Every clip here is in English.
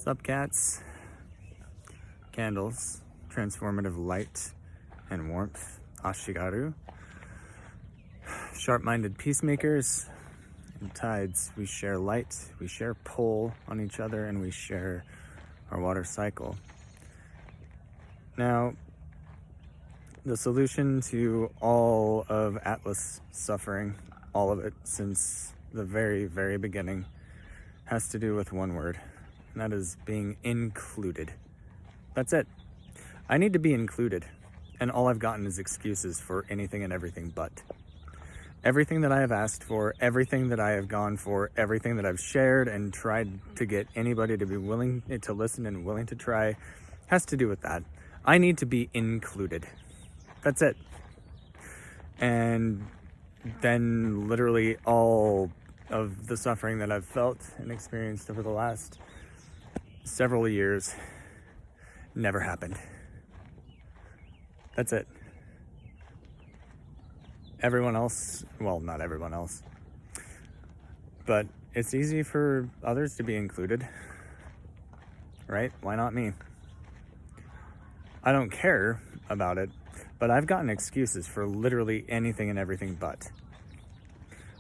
Sup, cats? Candles, transformative light and warmth, Ashigaru. Sharp-minded peacemakers and tides. We share light, we share pull on each other, and we share our water cycle. Now, the solution to all of Atlas suffering, all of it since the very, very beginning, has to do with one word, and that is being included. That's it. I need to be included, and all I've gotten is excuses for anything and everything but. Everything that I have asked for, everything that I have gone for, everything that I've shared and tried to get anybody to be willing to listen and willing to try has to do with that. I need to be included. That's it. And then literally all of the suffering that I've felt and experienced over the last several years never happened. That's it. Everyone else, well, not everyone else, but it's easy for others to be included, right? Why not me? I don't care about it, but I've gotten excuses for literally anything and everything but.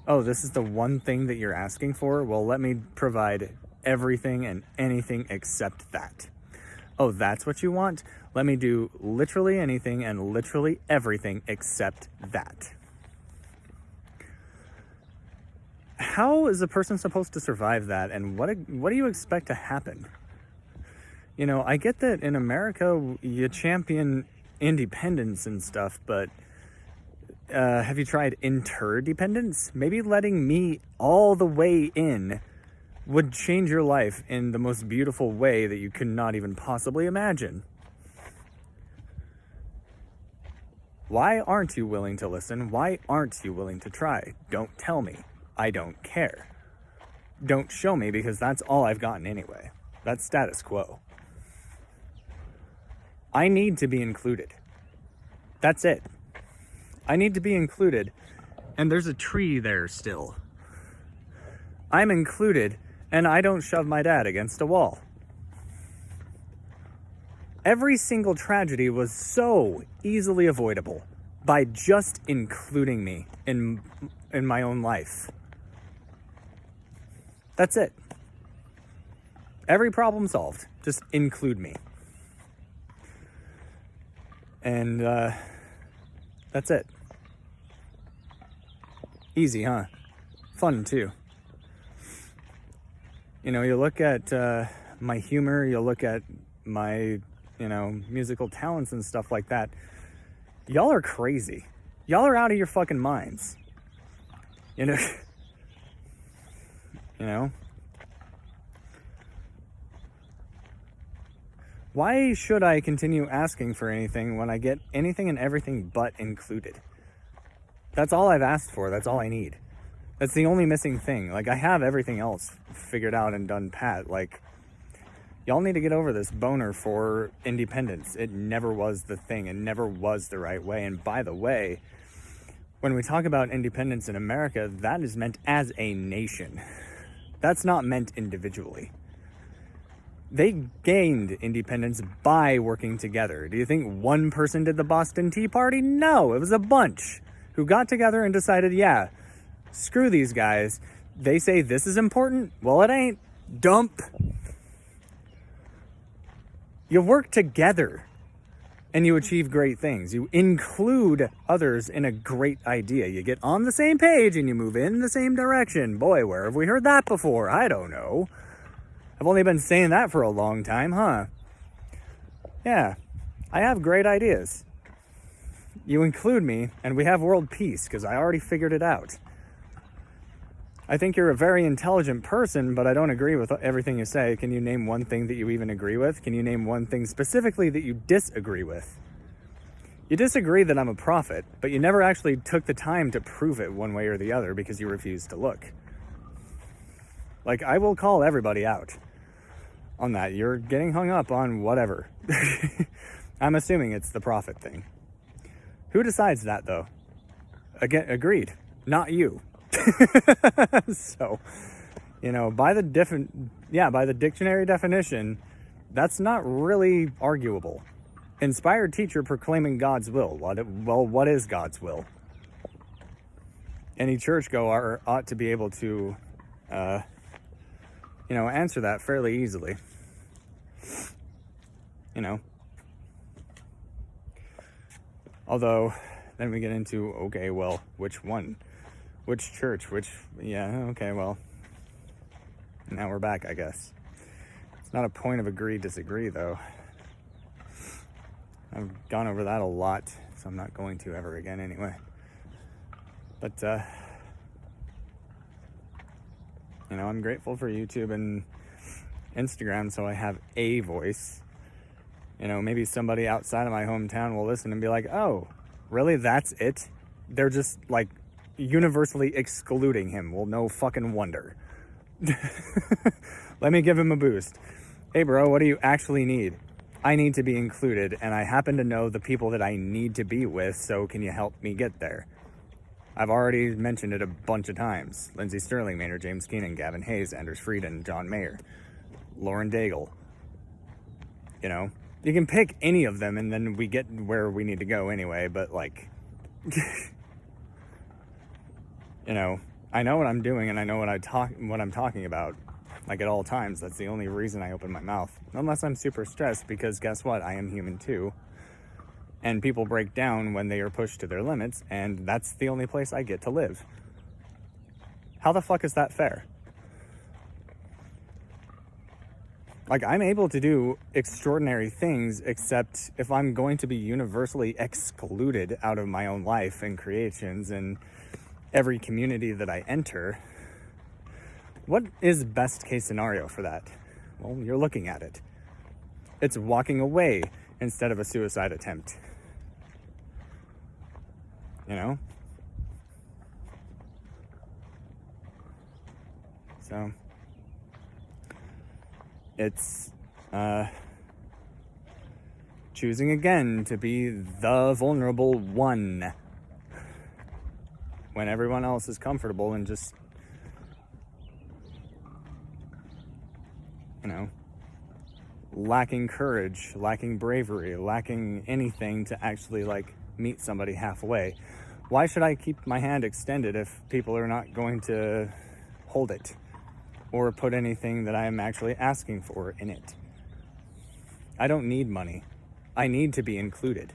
Oh, this is the one thing that you're asking for? Well, let me provide everything and anything except that. Oh, that's what you want? Let me do literally anything and literally everything except that. How is a person supposed to survive that, and what do you expect to happen? You know, I get that in America you champion independence and stuff, but have you tried interdependence? Maybe letting me all the way in would change your life in the most beautiful way that you could not even possibly imagine. Why aren't you willing to listen? Why aren't you willing to try? Don't tell me. I don't care. Don't show me, because that's all I've gotten anyway. That's status quo. I need to be included. That's it. I need to be included, and there's a tree there still. I'm included, and I don't shove my dad against a wall. Every single tragedy was so easily avoidable by just including me in my own life. That's it. Every problem solved. Just include me. And that's it. Easy, huh? Fun, too. You know, you look at my humor, you look at my, musical talents and stuff like that. Y'all are crazy. Y'all are out of your fucking minds. You know? Why should I continue asking for anything when I get anything and everything but included? That's all I've asked for. That's all I need. That's the only missing thing. Like, I have everything else figured out and done pat. Like, y'all need to get over this boner for independence. It never was the thing. It never was the right way. And by the way, when we talk about independence in America, that is meant as a nation. That's not meant individually. They gained independence by working together. Do you think one person did the Boston Tea Party? No, it was a bunch who got together and decided, yeah, screw these guys. They say this is important. Well, it ain't. Dump. You work together and you achieve great things. You include others in a great idea. You get on the same page and you move in the same direction. Boy, where have we heard that before? I don't know. I've only been saying that for a long time, huh? Yeah, I have great ideas. You include me, and we have world peace, because I already figured it out. I think you're a very intelligent person, but I don't agree with everything you say. Can you name one thing that you even agree with? Can you name one thing specifically that you disagree with? You disagree that I'm a prophet, but you never actually took the time to prove it one way or the other because you refused to look. Like, I will call everybody out on that. You're getting hung up on whatever. I'm assuming it's the prophet thing. Who decides that, though? Again, agreed. Not you. So, You know, by the dictionary definition, that's not really arguable. Inspired teacher proclaiming God's will. What is God's will? Any churchgoer ought to be able to, answer that fairly easily. You know. Although, then we get into, okay, well, which one? Which church? Okay, well, now we're back, I guess. It's not a point of agree, disagree, though. I've gone over that a lot, so I'm not going to ever again anyway. But, I'm grateful for YouTube and Instagram, so I have a voice. Maybe somebody outside of my hometown will listen and be like, oh, really? That's it? They're just, like, universally excluding him. Well, no fucking wonder. Let me give him a boost. Hey, bro, what do you actually need? I need to be included, and I happen to know the people that I need to be with, so can you help me get there? I've already mentioned it a bunch of times. Lindsey Sterling, Maynard James Keenan, Gavin Hayes, Anders Frieden, John Mayer, Lauren Daigle. You can pick any of them, and then we get where we need to go anyway, but, like, I know what I'm doing, and I know what I'm talking about, like, at all times. That's the only reason I open my mouth. Unless I'm super stressed, because guess what? I am human, too. And people break down when they are pushed to their limits, and that's the only place I get to live. How the fuck is that fair? Like, I'm able to do extraordinary things, except if I'm going to be universally excluded out of my own life and creations and every community that I enter, what is best case scenario for that? Well, you're looking at it. It's walking away instead of a suicide attempt. So it's choosing again to be the vulnerable one when everyone else is comfortable and just, lacking courage, lacking bravery, lacking anything to actually, like, meet somebody halfway. Why should I keep my hand extended if people are not going to hold it or put anything that I am actually asking for in it? I don't need money. I need to be included.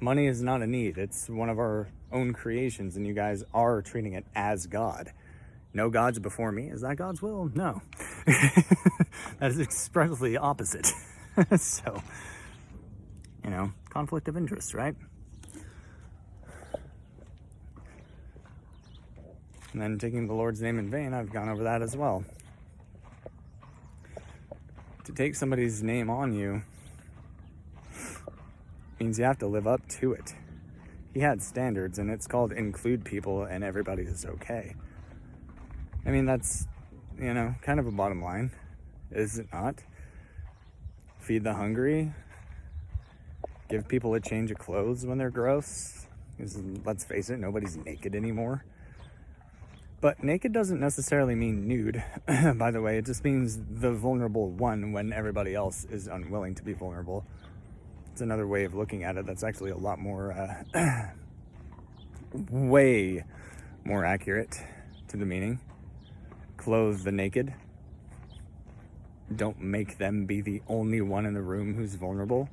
Money is not a need. It's one of our own creations, and you guys are treating it as God. No gods before me. Is that God's will? No. That is expressly opposite. So, conflict of interest, right? And then taking the Lord's name in vain, I've gone over that as well. To take somebody's name on you means you have to live up to it. He had standards, and it's called include people, and everybody is okay. I mean, that's, kind of a bottom line, is it not? Feed the hungry. Give people a change of clothes when they're gross. Because, let's face it, nobody's naked anymore. But naked doesn't necessarily mean nude. By the way, it just means the vulnerable one when everybody else is unwilling to be vulnerable. It's another way of looking at it that's actually a lot more, way more accurate to the meaning. Clothe the naked. Don't make them be the only one in the room who's vulnerable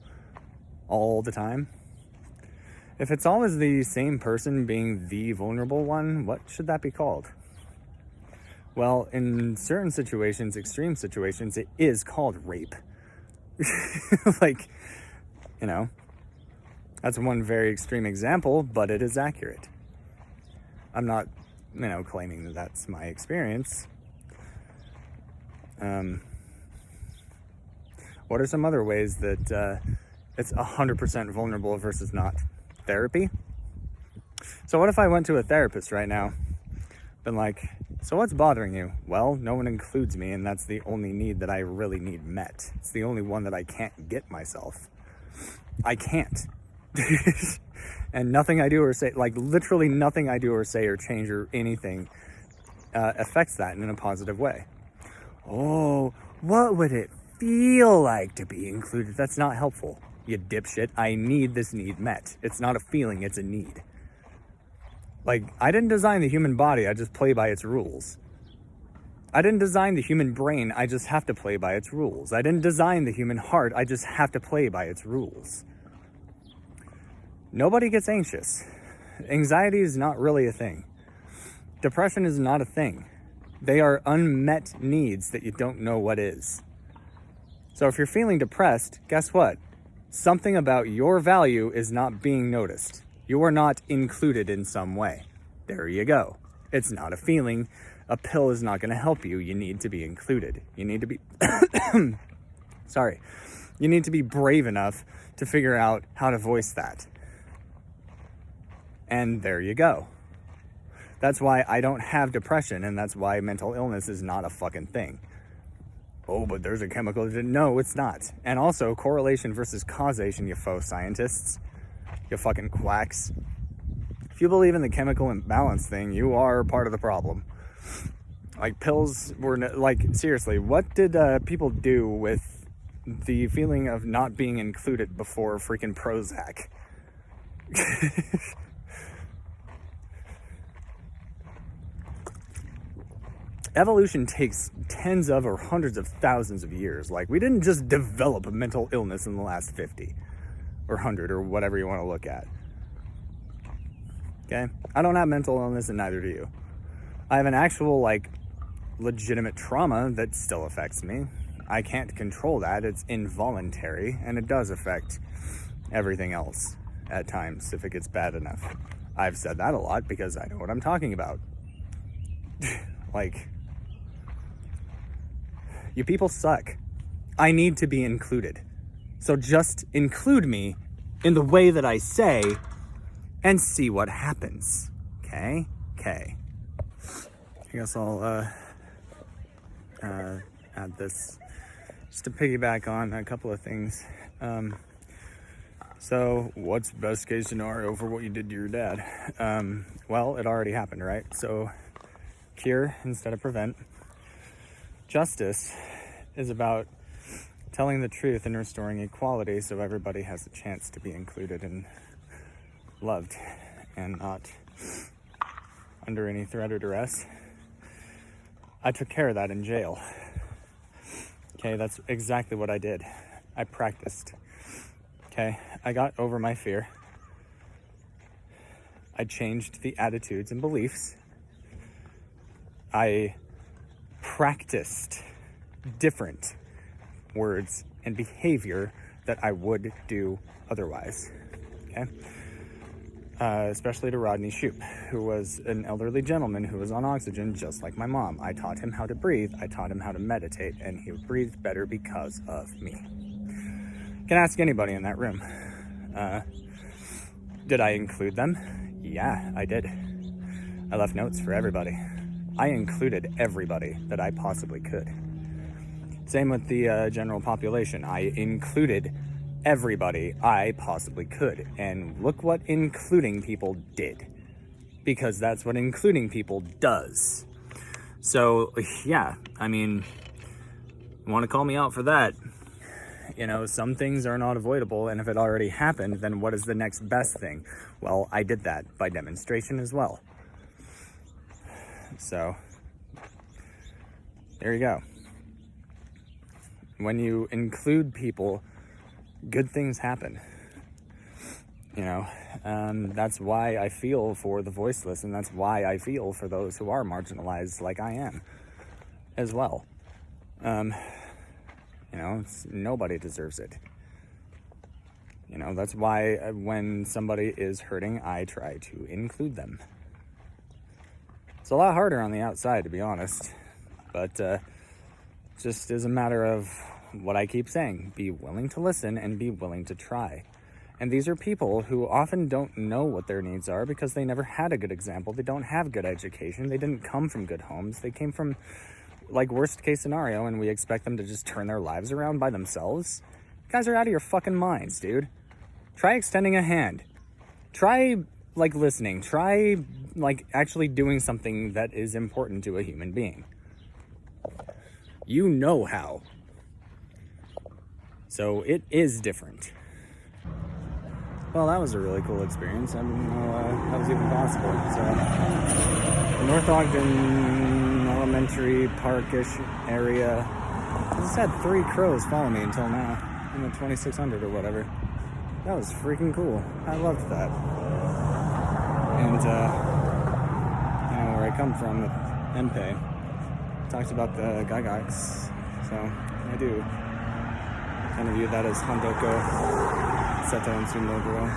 all the time. If it's always the same person being the vulnerable one, what should that be called? Well, in certain situations, extreme situations, it is called rape. Like, that's one very extreme example, but it is accurate. I'm not, claiming that that's my experience. What are some other ways that it's 100% vulnerable versus not? Therapy? So what if I went to a therapist right now, been like, so what's bothering you? Well, no one includes me, and that's the only need that I really need met. It's the only one that I can't get myself. I can't. And nothing I do or say, like literally nothing I do or say or change or anything affects that in a positive way. Oh, what would it feel like to be included? That's not helpful, you dipshit. I need this need met. It's not a feeling, it's a need. Like, I didn't design the human body, I just play by its rules. I didn't design the human brain, I just have to play by its rules. I didn't design the human heart, I just have to play by its rules. Nobody gets anxious. Anxiety is not really a thing. Depression is not a thing. They are unmet needs that you don't know what is. So if you're feeling depressed, guess what? Something about your value is not being noticed. You are not included in some way. There you go. It's not a feeling. A pill is not going to help you. You need to be included. You need to be... Sorry. You need to be brave enough to figure out how to voice that. And there you go. That's why I don't have depression, and that's why mental illness is not a fucking thing. Oh, but there's a chemical... No, it's not. And also, correlation versus causation, you faux scientists. You fucking quacks. If you believe in the chemical imbalance thing, you are part of the problem. Like, pills were... Like, seriously, what did people do with the feeling of not being included before freaking Prozac? Evolution takes tens of or hundreds of thousands of years. Like, we didn't just develop a mental illness in the last 50 or 100 or whatever you want to look at. Okay? I don't have mental illness, and neither do you. I have an actual, like, legitimate trauma that still affects me. I can't control that. It's involuntary, and it does affect everything else at times if it gets bad enough. I've said that a lot because I know what I'm talking about. Like... You people suck. I need to be included. So just include me in the way that I say and see what happens. Okay? Okay. I guess I'll add this just to piggyback on a couple of things. So what's best case scenario for what you did to your dad? Well, it already happened, right? So cure instead of prevent. Justice is about telling the truth and restoring equality so everybody has a chance to be included and loved and not under any threat or duress. I took care of that in jail. Okay, that's exactly what I did. I practiced. Okay, I got over my fear. I changed the attitudes and beliefs. I practiced different words and behavior that I would do otherwise. Okay? Especially to Rodney Shoup, who was an elderly gentleman who was on oxygen just like my mom. I taught him how to breathe. I taught him how to meditate, and he breathed better because of me. You can ask anybody in that room. Did I include them? Yeah, I did. I left notes for everybody. I included everybody that I possibly could. Same with the general population. I included everybody I possibly could. And look what including people did. Because that's what including people does. So, yeah, I mean, want to call me out for that? You know, some things are not avoidable, and if it already happened, then what is the next best thing? Well, I did that by demonstration as well. So, there you go. When you include people, good things happen. You know, that's why I feel for the voiceless, and that's why I feel for those who are marginalized like I am as well. You know, nobody deserves it. You know, that's why when somebody is hurting, I try to include them. It's a lot harder on the outside, to be honest. But just is a matter of what I keep saying. Be willing to listen and be willing to try. And these are people who often don't know what their needs are because they never had a good example. They don't have good education. They didn't come from good homes. They came from, like, worst case scenario, and we expect them to just turn their lives around by themselves. You guys are out of your fucking minds, dude. Try extending a hand. Try, like, listening. Try, like, actually doing something that is important to a human being. You know how. So it is different. Well, that was a really cool experience. I didn't know that was even possible. So, the North Ogden Elementary Parkish area. I just had 3 crows follow me until now in the 2600 or whatever. That was freaking cool. I loved that. And, where I come from, Empei, talked about the Gygax. So, I do kind of view that as Handoko, Seto, and Sumoguro.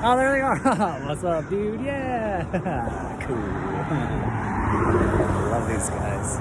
Oh, there they are! What's up, dude? Yeah! Cool. Love these guys.